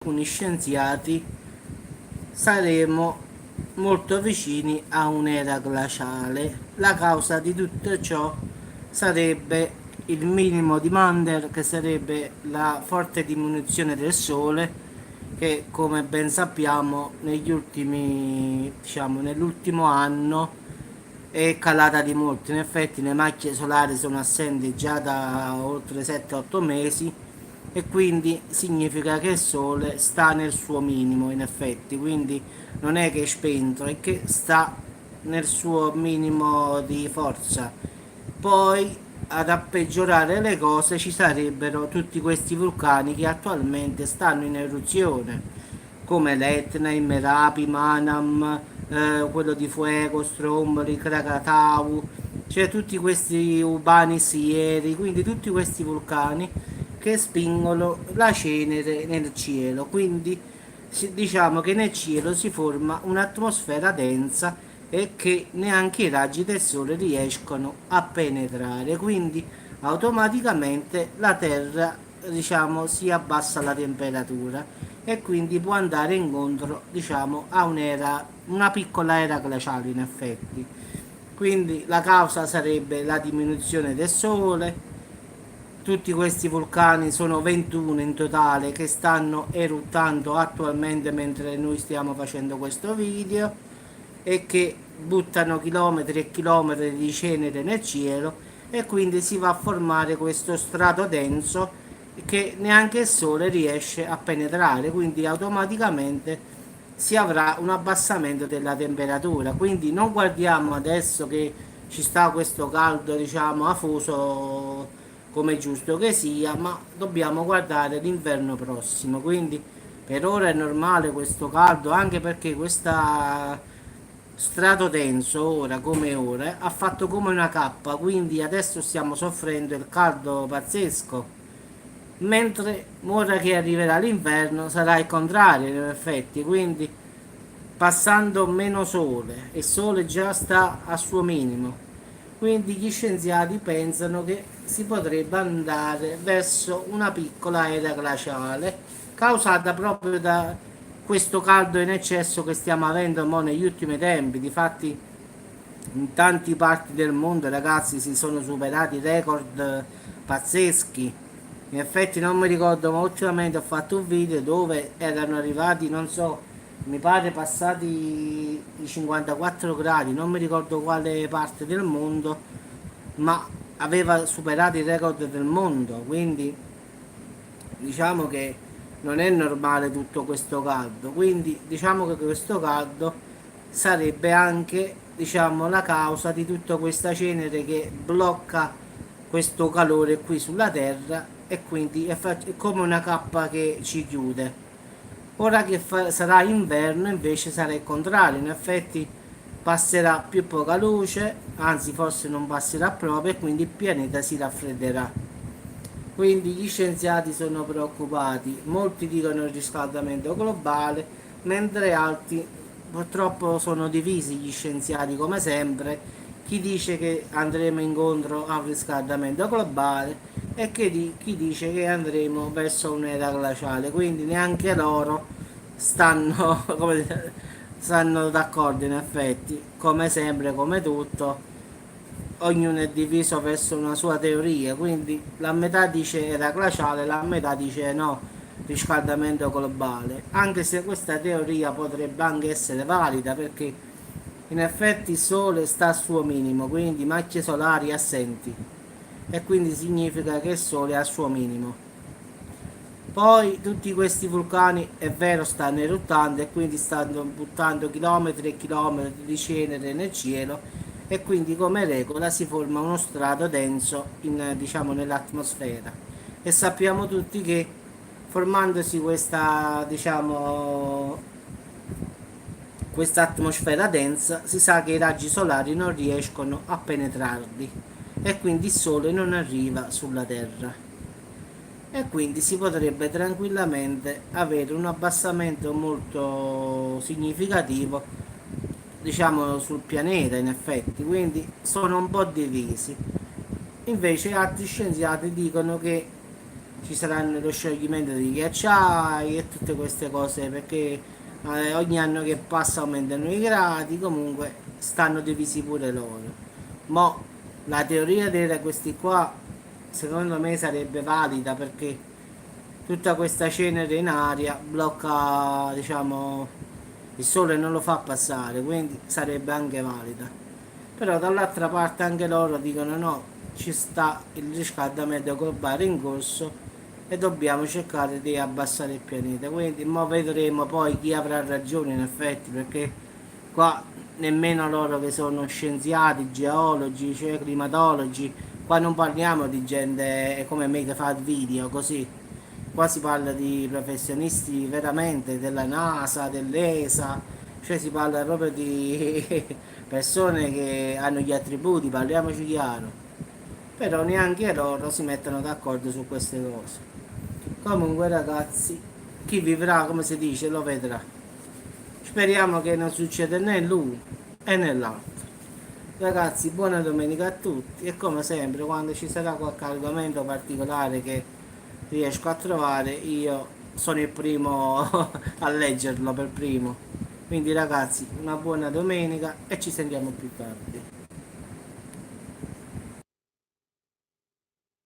alcuni scienziati saremo molto vicini a un'era glaciale. La causa di tutto ciò sarebbe il minimo di Mander, che sarebbe la forte diminuzione del Sole, che come ben sappiamo nell'ultimo anno è calata di molto. In effetti le macchie solari sono assenti già da oltre 7-8 mesi e quindi significa che il Sole sta nel suo minimo, in effetti, quindi non è che è spento, è che sta nel suo minimo di forza. Poi ad peggiorare le cose ci sarebbero tutti questi vulcani che attualmente stanno in eruzione, come l'Etna, il Merapi, Manam, quello di Fuego, Stromboli, Krakatau, cioè tutti questi Ubani Sieri, quindi tutti questi vulcani che spingono la cenere nel cielo, quindi diciamo che nel cielo si forma un'atmosfera densa e che neanche i raggi del sole riescono a penetrare, quindi automaticamente la Terra, diciamo, si abbassa la temperatura e quindi può andare incontro, diciamo, a una piccola era glaciale in effetti. Quindi la causa sarebbe la diminuzione del sole. Tutti questi vulcani, sono 21 in totale, che stanno eruttando attualmente mentre noi stiamo facendo questo video e che buttano chilometri e chilometri di cenere nel cielo, e quindi si va a formare questo strato denso che neanche il sole riesce a penetrare, quindi automaticamente si avrà un abbassamento della temperatura. Quindi non guardiamo adesso che ci sta questo caldo, diciamo, afoso, come è giusto che sia, ma dobbiamo guardare l'inverno prossimo. Quindi per ora è normale questo caldo, anche perché questa strato denso, ora come ora, ha fatto come una cappa, quindi adesso stiamo soffrendo il caldo pazzesco, mentre ora che arriverà l'inverno sarà il contrario in effetti, quindi passando meno sole, e il sole già sta al suo minimo, quindi gli scienziati pensano che si potrebbe andare verso una piccola era glaciale causata proprio da questo caldo in eccesso che stiamo avendo mo negli ultimi tempi. Difatti in tante parti del mondo, ragazzi, si sono superati record pazzeschi. In effetti non mi ricordo, ma ultimamente ho fatto un video dove erano arrivati, non so, mi pare passati i 54 gradi, non mi ricordo quale parte del mondo, ma aveva superato i record del mondo, quindi diciamo che non è normale tutto questo caldo, quindi diciamo che questo caldo sarebbe anche, diciamo, la causa di tutta questa cenere che blocca questo calore qui sulla terra, e quindi è come una cappa che ci chiude. Ora che sarà inverno invece sarà il contrario, in effetti passerà più poca luce, anzi forse non passerà proprio, e quindi il pianeta si raffredderà. Quindi gli scienziati sono preoccupati, molti dicono il riscaldamento globale, mentre altri purtroppo sono divisi gli scienziati come sempre, chi dice che andremo incontro a un riscaldamento globale e chi dice che andremo verso un'era glaciale, quindi neanche loro stanno, stanno d'accordo in effetti, come sempre, come tutto ognuno è diviso verso una sua teoria, quindi la metà dice era glaciale, la metà dice no, riscaldamento globale, anche se questa teoria potrebbe anche essere valida, perché in effetti il sole sta al suo minimo, quindi macchie solari assenti, e quindi significa che il sole è al suo minimo. Poi tutti questi vulcani, è vero, stanno eruttando e quindi stanno buttando chilometri e chilometri di cenere nel cielo, e quindi come regola si forma uno strato denso diciamo, nell'atmosfera. E sappiamo tutti che formandosi questa, diciamo, questa atmosfera densa, si sa che i raggi solari non riescono a penetrarli e quindi il sole non arriva sulla Terra, e quindi si potrebbe tranquillamente avere un abbassamento molto significativo, diciamo, sul pianeta in effetti, quindi sono un po' divisi. Invece altri scienziati dicono che ci saranno lo scioglimento dei ghiacciai e tutte queste cose, perché ogni anno che passa aumentano i gradi, comunque stanno divisi pure loro. Mo la teoria di questi qua secondo me sarebbe valida, perché tutta questa cenere in aria blocca, diciamo, il sole non lo fa passare, quindi sarebbe anche valida. Però dall'altra parte anche loro dicono no, ci sta il riscaldamento globale in corso e dobbiamo cercare di abbassare il pianeta. Quindi mo vedremo poi chi avrà ragione in effetti, perché qua nemmeno loro che sono scienziati, geologi, cioè climatologi, qua non parliamo di gente come me che fa il video così. Qua si parla di professionisti veramente della NASA, dell'ESA, cioè si parla proprio di persone che hanno gli attributi, parliamoci chiaro. Però neanche loro si mettono d'accordo su queste cose. Comunque ragazzi, chi vivrà come si dice lo vedrà. Speriamo che non succeda né l'uno e né l'altro. Ragazzi, buona domenica a tutti e come sempre quando ci sarà qualche argomento particolare che riesco a trovare io sono il primo a leggerlo per primo. Quindi ragazzi, una buona domenica e ci sentiamo più tardi.